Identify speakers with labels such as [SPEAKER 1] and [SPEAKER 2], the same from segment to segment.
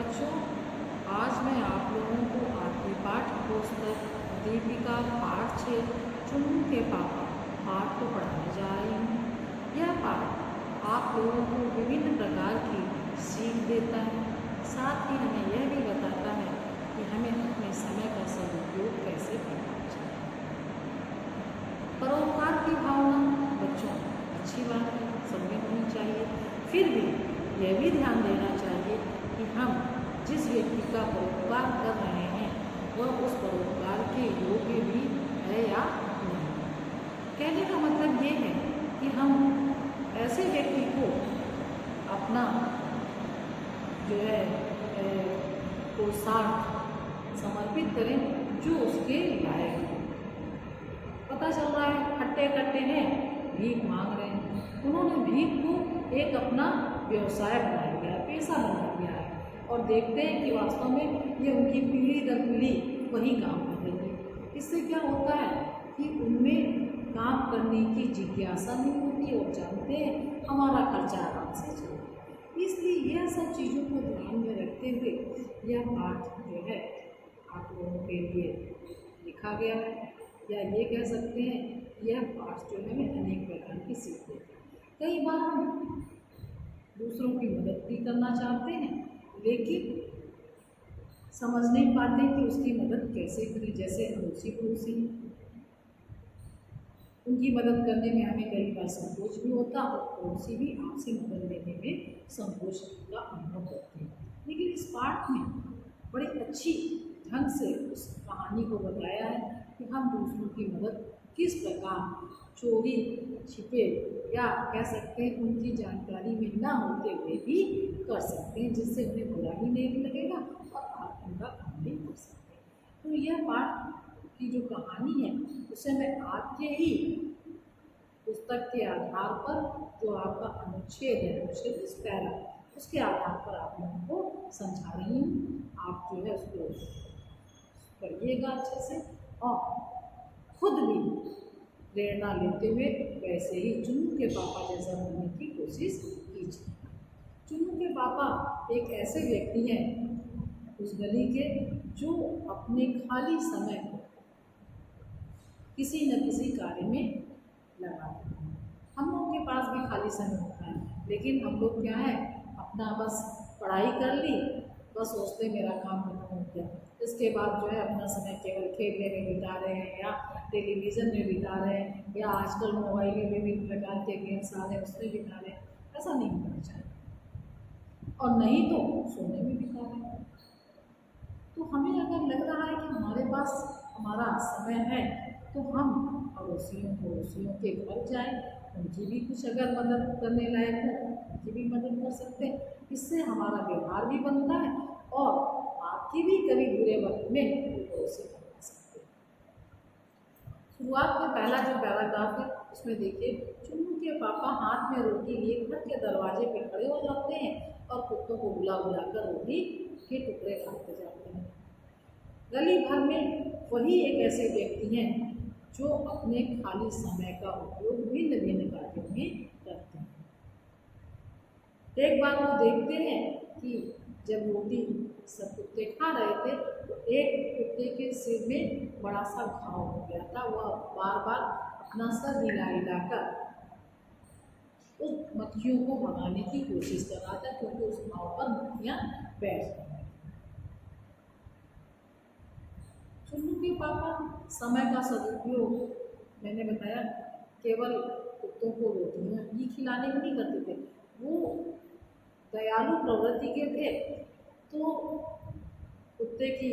[SPEAKER 1] बच्चों, आज मैं आप लोगों को आपकी पाठ्य पुस्तक दीपिका पाठ 6 चुन्नू के पापा पाठ को पढ़ाने जा रही हूँ। यह पाठ आप लोगों को विभिन्न प्रकार की सीख देता है, साथ ही हमें यह भी बताता है कि हमें अपने समय का सदुपयोग कैसे करना चाहिए। परोपकार की भावना बच्चों अच्छी बात है, सब में होनी चाहिए। फिर भी यह भी ध्यान देना चाहिए कि हम जिस व्यक्ति का परोपकार कर रहे हैं वह उस परोपकार के योग्य भी है या नहीं। कहने का मतलब ये है कि हम ऐसे व्यक्ति को अपना जो है पुरुषार्थ समर्पित करें जो उसके लायक हो। पता चल रहा है हट्टे कट्टे हैं, भीख मांग रहे हैं। उन्होंने भीख को एक अपना व्यवसाय बना लिया है, पेशा बना लिया है, और देखते हैं कि वास्तव में ये उनकी पीढ़ी दर पीढ़ी वही काम कर रही है। इससे क्या होता है कि उनमें काम करने की जिज्ञासा नहीं होती और जानते हैं हमारा खर्चा आराम से चले। इसलिए यह सब चीज़ों को ध्यान में रखते हुए यह पाठ जो है आप लोगों के लिए लिखा गया है, या ये कह सकते हैं यह पाठ जो है हमें अनेक प्रकार की सीख देता है। कई बार हम दूसरों की मदद भी करना चाहते हैं लेकिन समझ नहीं पाते कि उसकी मदद कैसे करें। जैसे अड़ोसी पड़ोसी, उनकी मदद करने में हमें कई बार संकोच भी होता और पड़ोसी भी आपसे मदद लेने में संकोच का अनुभव करते हैं। लेकिन इस पाठ में बड़ी अच्छी ढंग से उस कहानी को बताया है कि हम दूसरों की मदद किस प्रकार चोरी छिपे या कह सकते हैं उनकी जानकारी में न होते हुए भी कर सकते हैं, जिससे उन्हें बुरा भी नहीं लगेगा और आप उनका काम भी कर सकते हैं। तो यह पाठ की जो कहानी है उसे मैं आपके ही पुस्तक के आधार पर जो आपका अनुच्छेद है, अनुच्छेद इस पैरा, उसके आधार पर आप लोगों को समझा रही हूँ। आप जो है उसको पढ़िएगा अच्छे से और खुद भी प्रेरणा लेते हुए वैसे ही चुन्नू के पापा जैसा बनने की कोशिश कीजिए। चुन्नू के पापा एक ऐसे व्यक्ति हैं उस गली के जो अपने खाली समय को किसी न किसी कार्य में लगाते हैं। हम लोगों के पास भी खाली समय होता है, लेकिन हम लोग क्या है अपना बस पढ़ाई कर ली, बस सोचते मेरा काम खत्म हो गया, इसके बाद जो है अपना समय केवल खेलने में बिता रहे हैं या टेलीविज़न में बिता रहे हैं या आजकल मोबाइल में विभिन्न प्रकार के गेम्स आ रहे हैं उसमें बिता रहे हैं। ऐसा नहीं होना चाहिए, और नहीं तो सोने में बिता रहे हैं। तो हमें अगर लग रहा है कि हमारे पास हमारा समय है तो हम पड़ोसियों के घर जाएं, उनकी भी कुछ अगर मदद करने लायक हो उनकी भी मदद कर सकते हैं। इससे हमारा व्यवहार भी बनता है और आपकी भी कभी बुरे वक्त में पड़ोसी बना सकते हैं। शुरुआत में पहला जो पैराग्राफ है उसमें देखिए, चुन्नू के पापा हाथ में रोटी लिए घर के दरवाजे पे खड़े हो जाते हैं और कुत्तों को बुला बुलाकर रोटी के टुकड़े खाते जाते हैं। गली भर में वही एक ऐसे व्यक्ति हैं जो अपने खाली समय का उपयोग भिन्न भिन्न कार्यों में करते हैं। एक बार वो देखते हैं कि जब रोटी सब कुत्ते खा रहे थे तो एक कुत्ते के सिर में बड़ा सा घाव हो गया था। वह बार बार अपना सर हिला हिलाकर उस मक्खियों को भगाने की कोशिश कर रहा था, क्योंकि उस घाव पर मक्खियाँ बैठ गई। चुन्नू के पापा समय का सदुपयोग मैंने बताया केवल कुत्तों को रोटियाँ ही खिलाने में नहीं करते थे, वो दयालु प्रवृत्ति के थे। तो कुत्ते की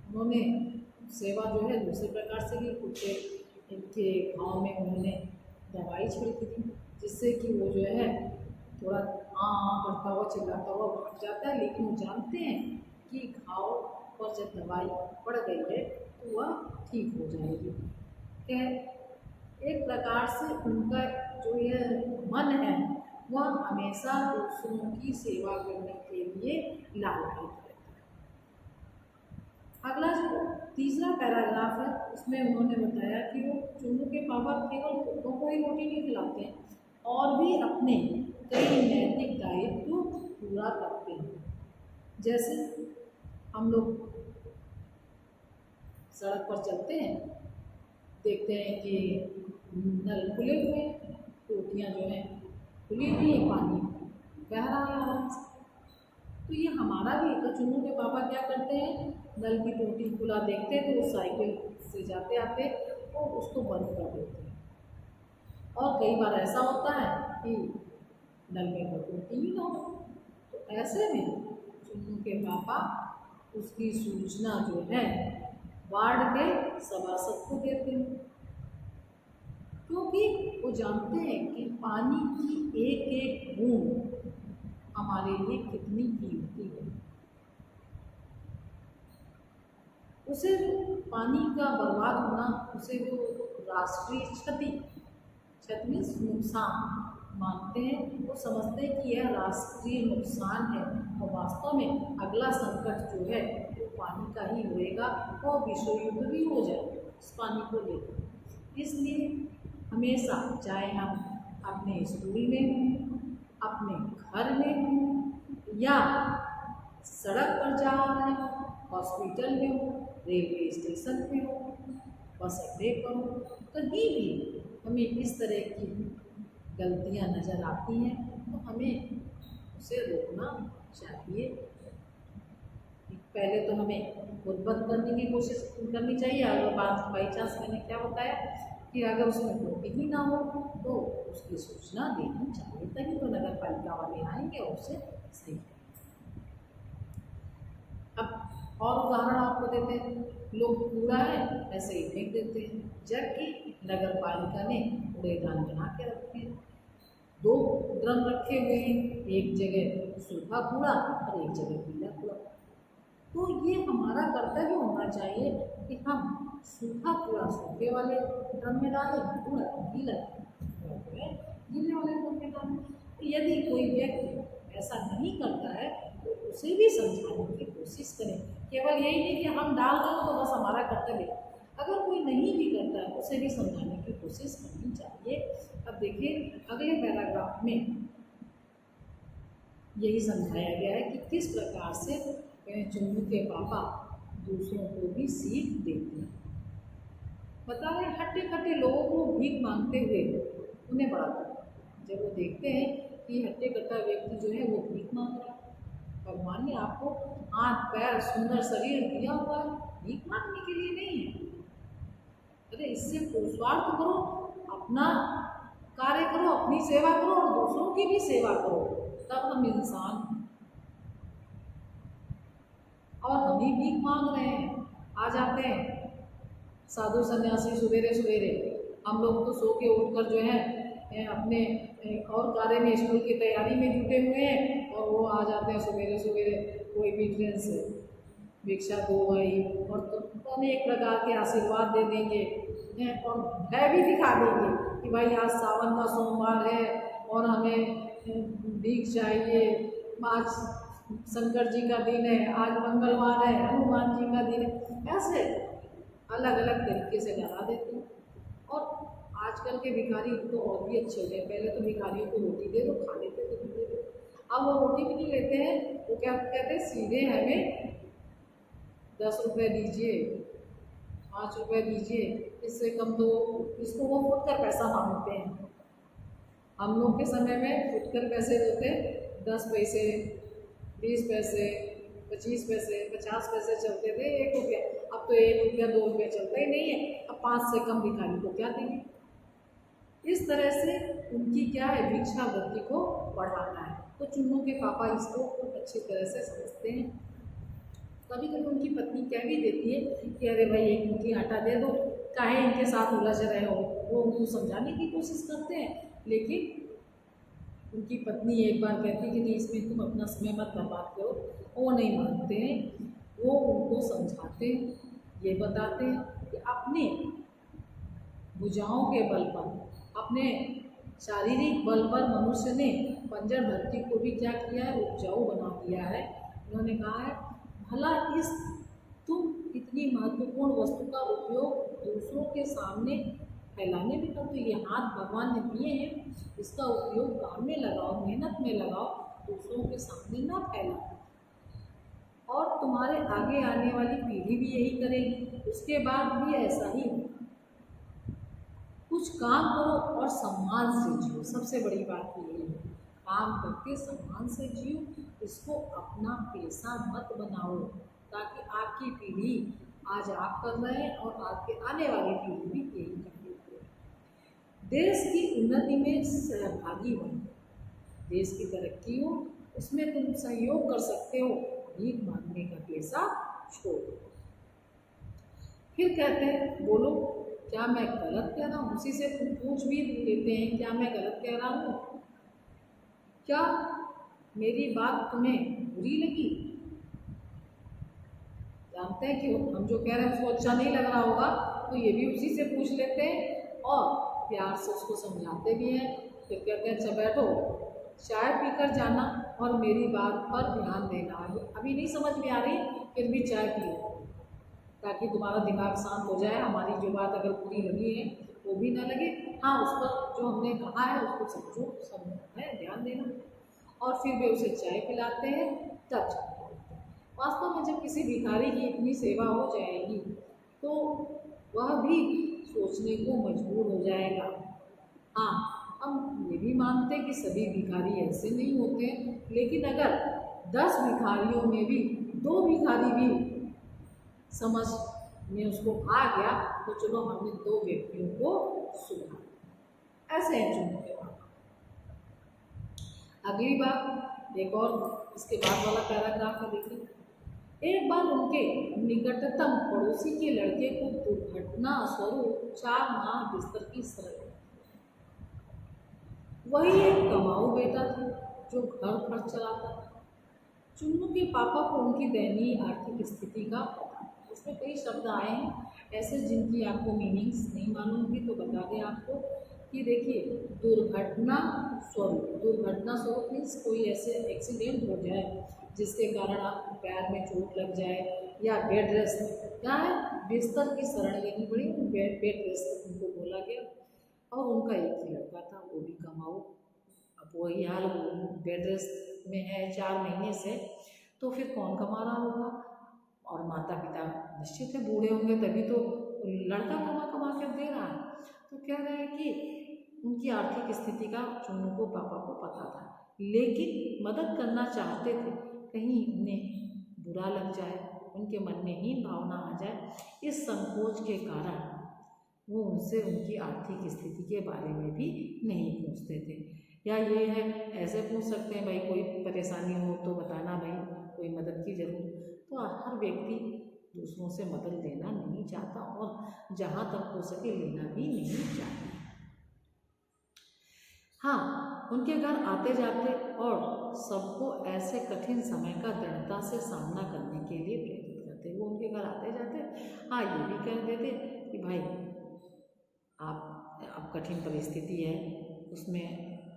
[SPEAKER 1] उन्होंने सेवा जो है दूसरे प्रकार से की। कुत्ते के घाव में उन्होंने दवाई छिड़की थी, जिससे कि वो जो है थोड़ा करता हुआ चिल्लाता हुआ भाग जाता है, लेकिन वो जानते हैं कि घाव पर जब दवाई पड़ गई है तो वह ठीक हो जाएगी। एक प्रकार से उनका जो यह मन है वह हमेशा दूसरों की सेवा करने के लिए लालायित रहता है। अगला जो तीसरा पैराग्राफ है उसमें उन्होंने बताया कि वो चुन्नू के पापा केवल कुत्तों को ही रोटी नहीं खिलाते हैं और भी अपने कई नैतिक दायित्व पूरा करते हैं। जैसे हम लोग सड़क पर चलते हैं, देखते हैं कि नल खुले हुए हैं, टूटियाँ जो हैं खुली हुई है, पानी बह रहा है आराम से। तो ये हमारा भी, तो चुन्नू के पापा क्या करते हैं, नल की टूटी खुला देखते हैं तो वो साइकिल से जाते आते और उसको बंद कर देते हैं। और कई बार ऐसा होता है कि नल में कोई टूटी ही ना हो, तो ऐसे में चुन्नू के पापा उसकी सूचना जो है वार्ड के सभासद को देते हैं, क्योंकि वो जानते हैं कि पानी की एक एक बूंद हमारे लिए कितनी कीमती है। उसे पानी का बर्बाद होना, उसे जो राष्ट्रीय क्षति मीन्स नुकसान मानते हैं, वो समझते हैं कि यह राष्ट्रीय नुकसान है और वास्तव में अगला संकट जो है वो पानी का ही होएगा और विश्व युद्ध भी हो जाए इस पानी को लेकर। इसलिए हमेशा, चाहे हम अपने स्कूल में हों, अपने घर में हों या सड़क पर जा रहे हो, हॉस्पिटल में हो, रेलवे स्टेशन पे हो, बस अड्डे पर हो, कहीं भी हमें इस तरह की गलतियां नज़र आती हैं तो हमें उसे रोकना चाहिए। पहले तो हमें खुद बंद करने की कोशिश करनी चाहिए। अगर बात बाई चांस मैंने क्या बताया कि अगर उसमें टोटी ही ना हो तो उसकी सूचना देनी चाहिए, तभी तो नगर पालिका वाले आएंगे और उसे सही करेंगे। अब और उदाहरण आपको देते हैं, लोग कूड़ा है ऐसे ही फेंक देते हैं, जबकि नगर पालिका ने कूड़ेदान बना के रखे हैं, 2 ड्रम रखे हुए हैं, एक जगह सूखा कूड़ा और एक जगह गीला कूड़ा। तो ये हमारा कर्तव्य होना चाहिए कि हम सूखा कूड़ा सूखे वाले ड्रम में डालें, कूड़ा गीला गीले वाले ड्रम में डालें। तो यदि कोई व्यक्ति ऐसा नहीं करता है तो उसे भी समझाने की कोशिश करें। केवल यही नहीं कि हम डाल रहे तो बस हमारा कर्तव्य, अगर कोई नहीं भी करता है उसे भी समझाने की कोशिश करनी चाहिए। अब देखिए अगले पैराग्राफ में यही समझाया गया है कि किस प्रकार से चुन्नू के पापा दूसरों को भी सीख देते हैं। बता रहे हट्टे कट्टे लोगों को भीख मांगते हुए उन्हें बड़ा लगता है। जब वो देखते हैं कि हट्टे कट्टा व्यक्ति जो है वो भीख मांग रहा है, भगवान ने आपको हाथ पैर सुंदर शरीर दिया हुआ है, भीख मांगने के लिए नहीं है। अरे इससे पुरुषार्थ करो, अपना कार्य करो, अपनी सेवा करो और दूसरों की भी सेवा करो, तब हम इंसान हैं। और हम ही भीख मांग रहे हैं। आ जाते हैं साधु सन्यासी सवेरे सवेरे, हम लोग तो सो के उठकर जो है अपने और कार्य में, स्कूल की तैयारी में जुटे हुए हैं और वो आ जाते हैं सवेरे सवेरे, कोई भी ट्रेन से भिक्षा दो भाई, और तो अनेक प्रकार के आशीर्वाद दे देंगे और भय भी दिखा देंगे कि भाई आज सावन का सोमवार है और हमें भीख चाहिए, आज शंकर जी का दिन है, आज मंगलवार है, हनुमान जी का दिन है, ऐसे अलग अलग तरीके से डरा देते हैं। और आजकल के भिखारी तो और भी अच्छे हो गए, पहले तो भिखारियों को रोटी दे दो खा लेते थे, अब वो रोटी भी नहीं लेते हैं, वो क्या कहते हैं, सीधे हमें 10 रुपये दीजिए, 5 रुपये दीजिए, इससे कम तो इसको वो फुटकर पैसा मांगते हैं। हम लोग के समय में फुटकर पैसे देते 10 पैसे, 20 पैसे, 25 पैसे, 50 पैसे चलते थे, 1 रुपया। अब तो 1 रुपया 2 रुपया चलता ही नहीं है। अब 5 से कम भिखारी को क्या देंगे। इस तरह से उनकी क्या है, भिक्षा वृत्ति को बढ़ाना है। तो चुन्नू के पापा इसको अच्छी तरह से समझते हैं। कभी कभी उनकी पत्नी कह भी देती है कि अरे भाई 1 मुट्ठी आटा दे दो, काहे इनके साथ उलझ रहे हो। वो उनको समझाने की कोशिश करते हैं, लेकिन उनकी पत्नी एक बार कहती है कि नहीं, इसमें तुम अपना समय मत बर्बाद करो। वो नहीं मानते हैं, वो उनको समझाते हैं, ये बताते हैं कि अपने भुजाओं के बल पर, अपने शारीरिक बल पर मनुष्य ने बंजर धरती को भी क्या किया है, उपजाऊ बना दिया है। उन्होंने कहा है भला तुम इतनी महत्वपूर्ण वस्तु का उपयोग दूसरों के सामने फैलाने में करो, तो ये हाथ भगवान ने दिए हैं, इसका उपयोग काम में लगाओ, मेहनत में लगाओ, दूसरों के सामने ना फैलाओ। तुम्हारे आगे आने वाली पीढ़ी भी यही करेगी, उसके बाद भी ऐसा ही होगा। कुछ काम करो और सम्मान से जियो, सबसे बड़ी बात यही है, काम करके सम्मान से जियो, इसको अपना पेशा मत बनाओ, ताकि आपकी पीढ़ी, आज आप कर रहे हैं और आपके आने वाली पीढ़ी भी यही करनी है। देश की उन्नति में सहभागी बनो, देश की तरक्की हो उसमें तुम सहयोग कर सकते हो, भीख मांगने का पेशा छोड़ो। फिर कहते हैं बोलो क्या मैं गलत कह रहा हूँ, उसी से तुम पूछ भी लेते हैं क्या मैं गलत कह रहा हूँ, क्या मेरी बात तुम्हें बुरी लगी। जानते हैं कि हम जो कह रहे हैं उसको अच्छा नहीं लग रहा होगा, तो ये भी उसी से पूछ लेते हैं और प्यार से उसको समझाते भी हैं। फिर कहते हैं अच्छा बैठो, चाय पीकर जाना और मेरी बात पर ध्यान देना, अभी नहीं समझ में आ रही फिर भी चाय पियो, ताकि तुम्हारा दिमाग शांत हो जाए, हमारी जो बात अगर बुरी लगी है वो भी ना लगे, हाँ उस पर जो हमने कहा है उसको समझो, समझना है, ध्यान देना। और फिर वे उसे चाय पिलाते हैं, तब चलते हैं। वास्तव में जब किसी भिखारी की इतनी सेवा हो जाएगी तो वह भी सोचने को मजबूर हो जाएगा। हाँ, हम ये भी मानते हैं कि सभी भिखारी ऐसे नहीं होते हैं, लेकिन अगर 10 भिखारियों में भी 2 भिखारी भी समझ में उसको आ गया तो चलो हमने 2 व्यक्तियों को सुना। ऐसे हैं चुनू के पापा। अगली बात एक और इसके बाद वाला पैराग्राफ है, देखिए। एक बार उनके निकटतम पड़ोसी के लड़के को दुर्घटना स्वरूप 4 माह बिस्तर की शरण। वही एक कमाऊ बेटा था जो घर खर्च चलाता था। चुन्नू के पापा को उनकी दयनीय आर्थिक स्थिति का पता। इसमें कई शब्द आए हैं ऐसे जिनकी आपको मीनिंग्स नहीं मालूम थी, तो बता दें आपको कि देखिए, दुर्घटना स्वरूप मीन्स कोई ऐसे एक्सीडेंट हो जाए जिसके कारण आपको पैर में चोट लग जाए, या बेड रेस्ट, क्या है बिस्तर की शरण लेनी पड़ी, बेड रेस्ट उनको बोला गया। और उनका एक ही लड़का था, वो भी कमाऊ। अब वही हाल, वो बेड रेस्ट में है 4 महीने से, तो फिर कौन कमा रहा होगा। और माता पिता निश्चित है बूढ़े होंगे, तभी तो लड़का कमा कमा कर दे रहा है। तो कह रहे हैं कि उनकी आर्थिक स्थिति का चुन्नू को पापा को पता था, लेकिन मदद करना चाहते थे, कहीं उन्हें बुरा लग जाए, उनके मन में हीन भावना आ जाए, इस संकोच के कारण वो उनसे उनकी आर्थिक स्थिति के बारे में भी नहीं पूछते थे। या ये है, ऐसे पूछ सकते हैं भाई कोई परेशानी हो तो बताना, भाई कोई मदद की जरूरत। तो हर व्यक्ति दूसरों से मदद लेना नहीं चाहता और जहाँ तक हो सके लेना भी नहीं चाहता। हाँ, उनके घर आते जाते और सबको ऐसे कठिन समय का दृढ़ता से सामना करने के लिए प्रेरित करते। वो उनके घर आते जाते, हाँ ये भी कह देते कि भाई आप, अब कठिन परिस्थिति है, उसमें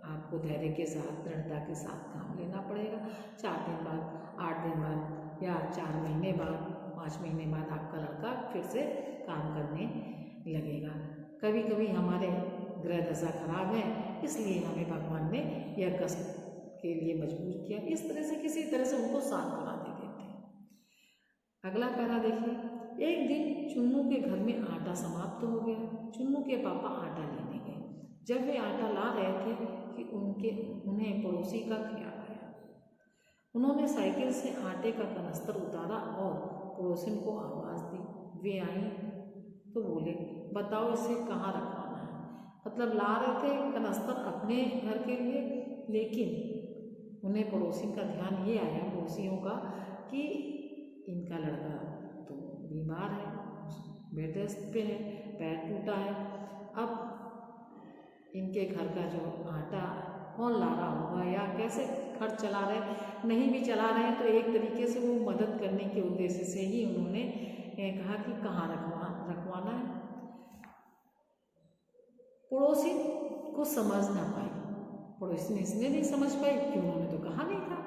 [SPEAKER 1] आपको धैर्य के साथ, दृढ़ता के साथ काम लेना पड़ेगा। 4 दिन बाद, 8 दिन बाद, या 4 महीने बाद, 5 महीने बाद आपका लड़का फिर से काम करने लगेगा। कभी कभी हमारे ग्रह दशा खराब है, इसलिए हमें भगवान ने यह कष्ट के लिए मजबूर किया। इस तरह से किसी तरह से उनको सांत्वना दे देते हैं। अगला पैरा देखिए। एक दिन चुन्नू के घर में आटा समाप्त हो गया। चुन्नू के पापा आटा लेने गए। जब वे आटा ला रहे थे कि उन्हें पड़ोसी का ख्याल आया। उन्होंने साइकिल से आटे का कनस्तर उतारा और पड़ोसिन को आवाज़ दी। वे आई तो बोले, बताओ इसे कहाँ रखवाना है। मतलब ला रहे थे कनस्तर अपने घर के लिए, लेकिन उन्हें पड़ोसी का ध्यान ये आया, पड़ोसियों का, कि इनका लड़का तो बीमार है, बेड रेस्ट पे है, पैर टूटा है, अब इनके घर का जो आटा कौन ला रहा होगा या कैसे खर्च चला रहे, नहीं भी चला रहे हैं तो एक तरीके से वो मदद करने के उद्देश्य से ही उन्होंने कहा कि कहाँ रखवाना है। पड़ोसी को समझ ना पाई, पड़ोसी ने इसलिए नहीं समझ पाई कि उन्होंने तो कहा नहीं था,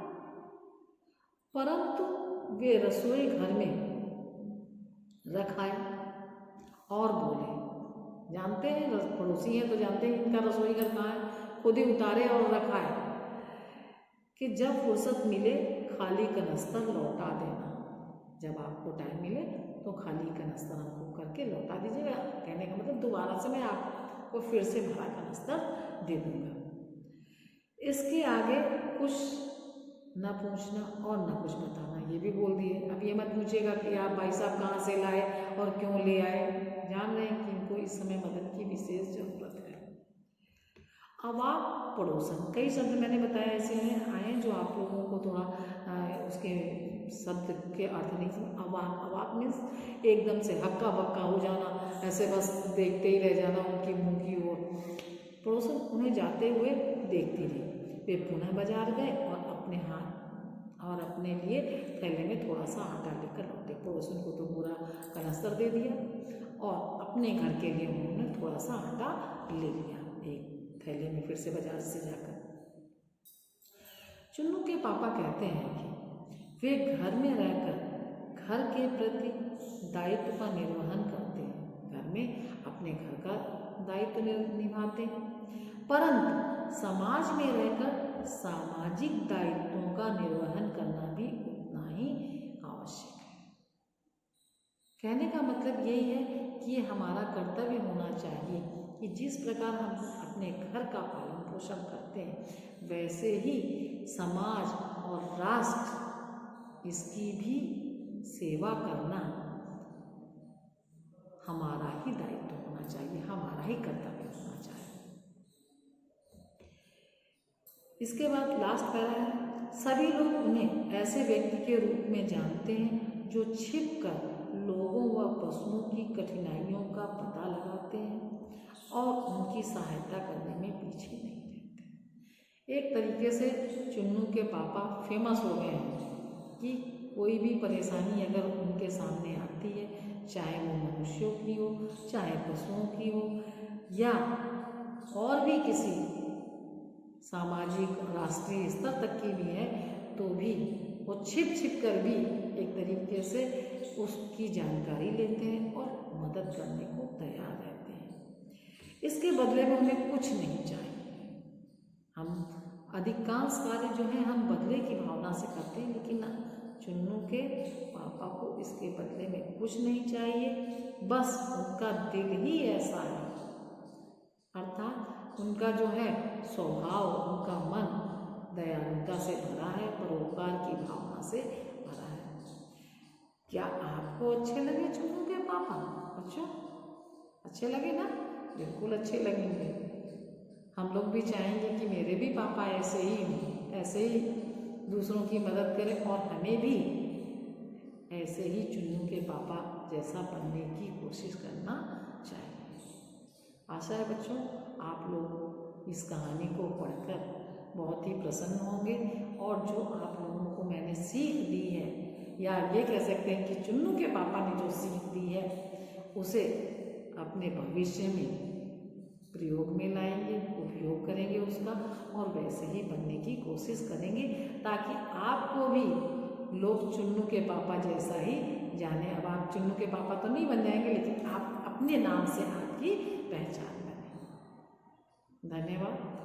[SPEAKER 1] परंतु वे रसोई घर में रखाए और बोले, जानते हैं पड़ोसी हैं तो जानते हैं इनका रसोई घर कहाँ है, खुद ही उतारे और रखाए कि जब फुर्सत मिले खाली कनस्तर लौटा देना। जब आपको टाइम मिले तो खाली कनस्तर हमको करके लौटा दीजिएगा। कहने का मतलब दोबारा से मैं आपको फिर से भरा कनस्तर दे दूँगा। इसके आगे कुछ न पूछना और न कुछ बताना, ये भी बोल दिए। अब ये मत पूछिएगा कि आप भाई साहब कहाँ से लाए और क्यों ले आए। जान रहे हैं कि इनको इस समय मदद की विशेष जरूरत है। अवाक पड़ोसन, कई शब्द मैंने बताया ऐसे हैं आए जो आप लोगों को थोड़ा उसके शब्द के अर्थ नहीं समझ। अवाक, अवाक मीन्स एकदम से हक्का बक्का हो जाना, ऐसे बस देखते ही रह जाना उनकी मुंह की ओर। पड़ोसन उन्हें जाते हुए देखती रही। वे पुनः बाजार गए और अपने हाथ और अपने लिए थैले में थोड़ा सा आटा लेकर लौटे। पड़ोसन को तो पूरा कनस्तर दे दिया और अपने घर के लिए उन्होंने थोड़ा सा आटा ले लिया एक थैले में, फिर से बाजार से जाकर। चुन्नू के पापा कहते हैं कि वे घर में रहकर घर के प्रति दायित्व का निर्वहन करते हैं, घर में अपने घर का दायित्व निभाते हैं, परंतु समाज में रहकर सामाजिक दायित्वों का निर्वहन करना भी उतना ही आवश्यक है। कहने का मतलब यही है कि ये हमारा कर्तव्य होना चाहिए कि जिस प्रकार हम अपने घर का पालन पोषण करते हैं वैसे ही समाज और राष्ट्र इसकी भी सेवा करना हमारा ही दायित्व होना चाहिए, हमारा ही कर्तव्य होना चाहिए। इसके बाद लास्ट पैरा है, सभी लोग उन्हें ऐसे व्यक्ति के रूप में जानते हैं जो छिपकर लोगों व पशुओं की कठिनाइयों का पता लगाते हैं और उनकी सहायता करने में पीछे नहीं रहते। एक तरीके से चुन्नू के पापा फेमस हो गए हैं कि कोई भी परेशानी अगर उनके सामने आती है, चाहे वो मनुष्यों की हो, चाहे पशुओं की हो या और भी किसी सामाजिक राष्ट्रीय स्तर तक की भी है, तो भी वो छिप कर भी एक तरीके से उसकी जानकारी लेते हैं और मदद करने को तैयार रहते हैं। इसके बदले में उन्हें कुछ नहीं चाहिए। हम अधिकांश कार्य जो है हम बदले की भावना से करते हैं, लेकिन चुन्नू के पापा को इसके बदले में कुछ नहीं चाहिए, बस उनका दिल ही ऐसा है, अर्थात उनका जो है स्वभाव, उनका मन दयालुता से भरा है, परोपकार की भावना से भरा है। क्या आपको अच्छे लगे चुन्नू के पापा? बच्चों अच्छे लगे ना? बिल्कुल अच्छे लगेंगे। हम लोग भी चाहेंगे कि मेरे भी पापा ऐसे ही हों, ऐसे ही दूसरों की मदद करें और हमें भी ऐसे ही चुन्नू के पापा जैसा बनने की कोशिश करना चाहिए। आशा है बच्चों आप लोग इस कहानी को पढ़कर बहुत ही प्रसन्न होंगे और जो आप लोगों को मैंने सीख दी है, या ये कह सकते हैं कि चुन्नू के पापा ने जो सीख दी है उसे अपने भविष्य में प्रयोग में लाएंगे, उपयोग करेंगे उसका, और वैसे ही बनने की कोशिश करेंगे ताकि आपको भी लोग चुन्नू के पापा जैसा ही जाने। अब आप चुन्नू के पापा तो नहीं बन जाएंगे, लेकिन आप अपने नाम से आपकी पहचान बने। धन्यवाद।